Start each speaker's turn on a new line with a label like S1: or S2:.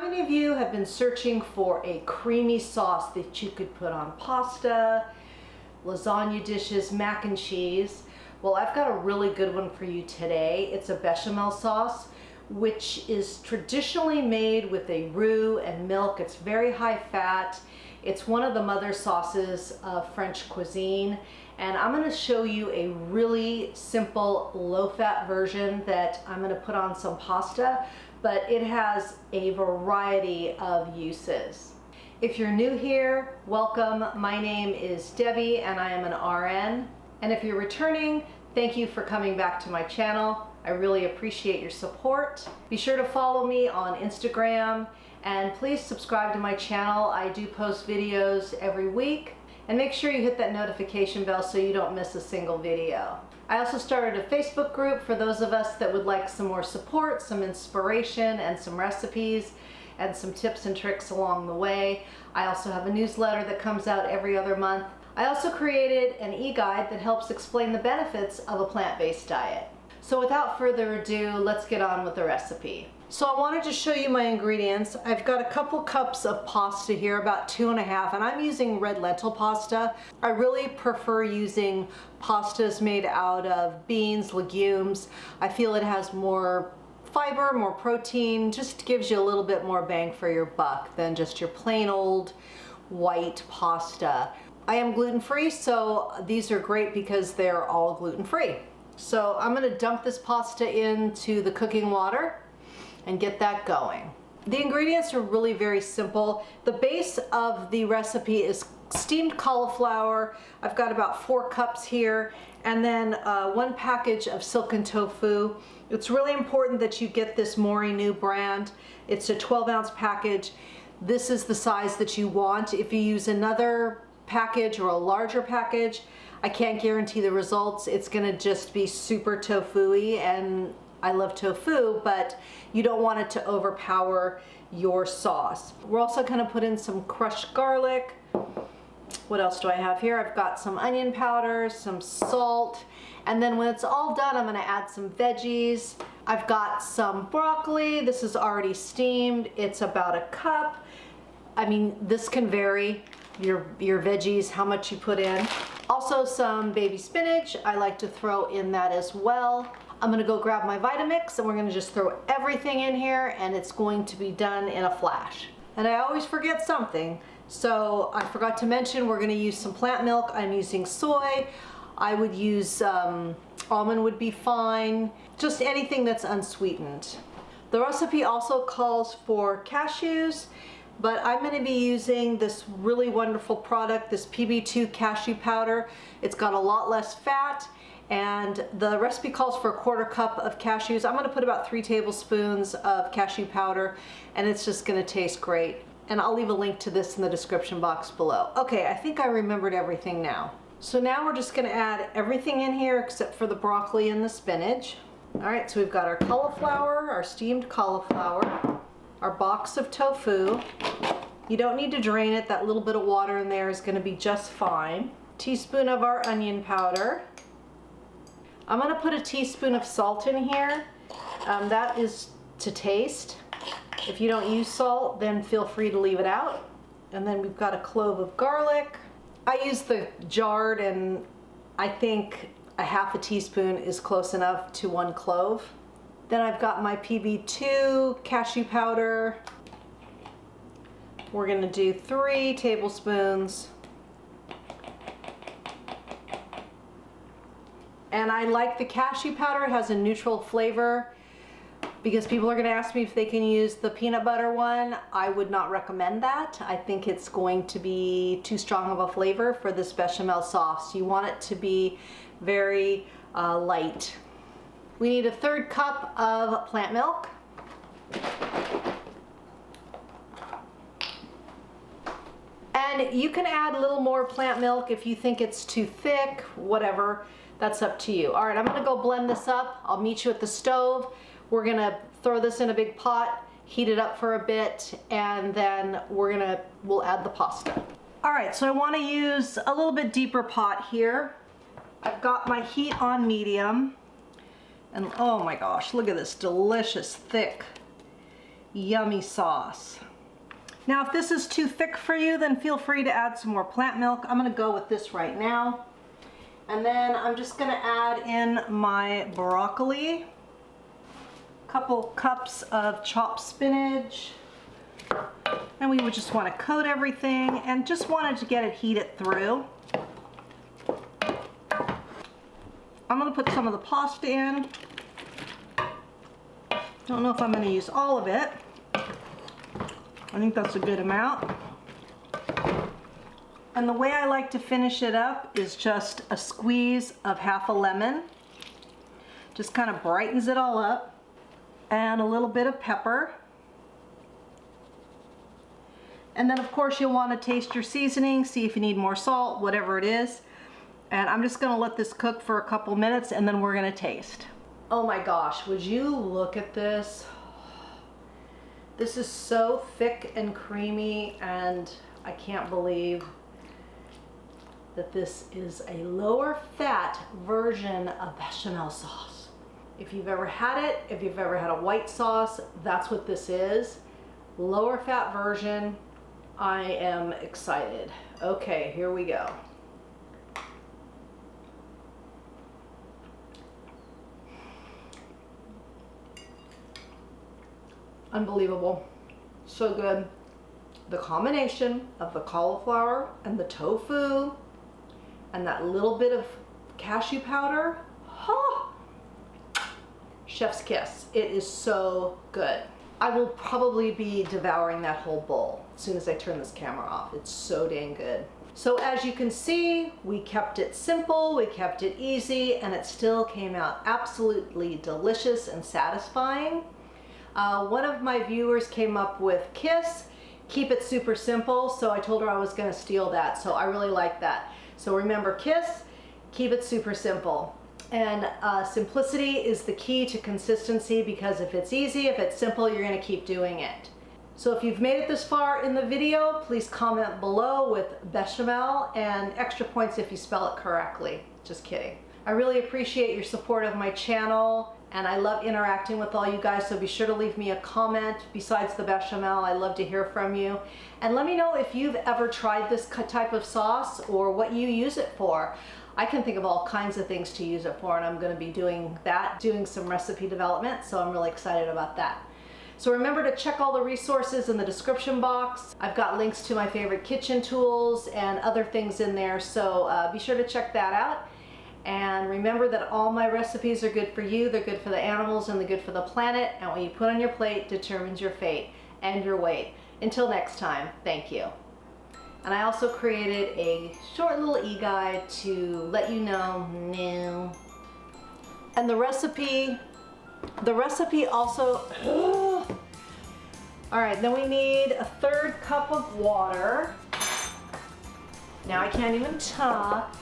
S1: How many of you have been searching for a creamy sauce that you could put on pasta, lasagna dishes, mac and cheese? Well, I've got a really good one for you today. It's a bechamel sauce, which is traditionally made with a roux and milk. It's very high fat. It's one of the mother sauces of French cuisine. And I'm gonna show you a really simple low-fat version that I'm gonna put on some pasta, but it has a variety of uses. If you're new here, welcome. My name is Debbie and I am an RN. And if you're returning, thank you for coming back to my channel. I really appreciate your support. Be sure to follow me on Instagram and please subscribe to my channel. I do post videos every week. And make sure you hit that notification bell so you don't miss a single video. I also started a Facebook group for those of us that would like some more support, some inspiration, and some recipes, and some tips and tricks along the way. I also have a newsletter that comes out every other month. I also created an e-guide that helps explain the benefits of a plant-based diet. So without further ado, let's get on with the recipe. So I wanted to show you my ingredients. I've got a couple cups of pasta here, about 2.5, and I'm using red lentil pasta. I really prefer using pastas made out of beans, legumes. I feel it has more fiber, more protein, just gives you a little bit more bang for your buck than just your plain old white pasta. I am gluten-free, so these are great because they're all gluten-free. So I'm gonna dump this pasta into the cooking water and get that going. The ingredients are really very simple. The base of the recipe is steamed cauliflower. I've got about 4 cups here, and then 1 package of silken tofu. It's really important that you get this Mori new brand. It's a 12-ounce package. This is the size that you want. If you use another package or a larger package, I can't guarantee the results. It's gonna just be super tofu-y, and I love tofu, but you don't want it to overpower your sauce. We're also gonna put in some crushed garlic. What else do I have here? I've got some onion powder, some salt, and then when it's all done, I'm gonna add some veggies. I've got some broccoli. This is already steamed. It's about a cup. I mean, this can vary, your veggies, how much you put in. Also some baby spinach. I like to throw in that as well. I'm gonna go grab my Vitamix and we're gonna just throw everything in here and it's going to be done in a flash. And I always forget something. So I forgot to mention we're gonna use some plant milk. I'm using soy. I would use almond would be fine. Just anything that's unsweetened. The recipe also calls for cashews, but I'm going to be using this really wonderful product, this PB2 cashew powder. It's got a lot less fat, and the recipe calls for a 1/4 cup of cashews. I'm going to put about 3 tablespoons of cashew powder, and it's just going to taste great. And I'll leave a link to this in the description box below. Okay, I think I remembered everything now. So now we're just going to add everything in here except for the broccoli and the spinach. All right, so we've got our cauliflower, our steamed cauliflower, our box of tofu. You don't need to drain it. That little bit of water in there is going to be just fine. Teaspoon of our onion powder. I'm going to put a teaspoon of salt in here. That is to taste. If you don't use salt, then feel free to leave it out. And then we've got a clove of garlic. I use the jarred, and I think a 1/2 teaspoon is close enough to 1 clove. Then I've got my PB2 cashew powder. We're gonna do 3 tablespoons. And I like the cashew powder. It has a neutral flavor. Because people are gonna ask me if they can use the peanut butter one. I would not recommend that. I think it's going to be too strong of a flavor for this bechamel sauce. You want it to be very light. We need a 1/3 cup of plant milk. And you can add a little more plant milk if you think it's too thick, whatever, that's up to you. All right, I'm gonna go blend this up. I'll meet you at the stove. We're gonna throw this in a big pot, heat it up for a bit, and then we'll add the pasta. All right, so I wanna use a little bit deeper pot here. I've got my heat on medium. And oh my gosh, look at this delicious, thick yummy sauce. Now, if this is too thick for you, then feel free to add some more plant milk. I'm gonna go with this right now. And then I'm just gonna add in my broccoli, a couple cups of chopped spinach, and we would just wanna coat everything and just wanted to get it heated through. I'm gonna put some of the pasta in. Don't know if I'm gonna use all of it. I think that's a good amount. And the way I like to finish it up is just a squeeze of half a lemon. Just kind of brightens it all up. And a little bit of pepper. And then of course you'll want to taste your seasoning, see if you need more salt, whatever it is. And I'm just gonna let this cook for a couple minutes and then we're gonna taste. Oh my gosh, would you look at this? This is so thick and creamy, and I can't believe that this is a lower fat version of bechamel sauce. If you've ever had it, if you've ever had a white sauce, that's what this is. Lower fat version. I am excited. Okay, here we go. Unbelievable. So good. The combination of the cauliflower and the tofu and that little bit of cashew powder. Oh, chef's kiss. It is so good. I will probably be devouring that whole bowl as soon as I turn this camera off. It's so dang good. So as you can see, we kept it simple, we kept it easy, and it still came out absolutely delicious and satisfying. One of my viewers came up with K.I.S.S, keep it super simple, so I told her I was gonna steal that, so I really like that. So remember, K.I.S.S, keep it super simple. And simplicity is the key to consistency, because if it's easy, if it's simple, you're gonna keep doing it. So if you've made it this far in the video, please comment below with bechamel and extra points if you spell it correctly. Just kidding. I really appreciate your support of my channel, and I love interacting with all you guys, so be sure to leave me a comment. Besides the bechamel, I love to hear from you. And let me know if you've ever tried this type of sauce or what you use it for. I can think of all kinds of things to use it for, and I'm gonna be doing some recipe development, so I'm really excited about that. So remember to check all the resources in the description box. I've got links to my favorite kitchen tools and other things in there, so be sure to check that out. And remember that all my recipes are good for you, they're good for the animals, and they're good for the planet, and what you put on your plate determines your fate and your weight. Until next time, thank you. And I also created a short little e-guide to let you know new. And the recipe also, all right, then we need a 1/3 cup of water. Now I can't even talk.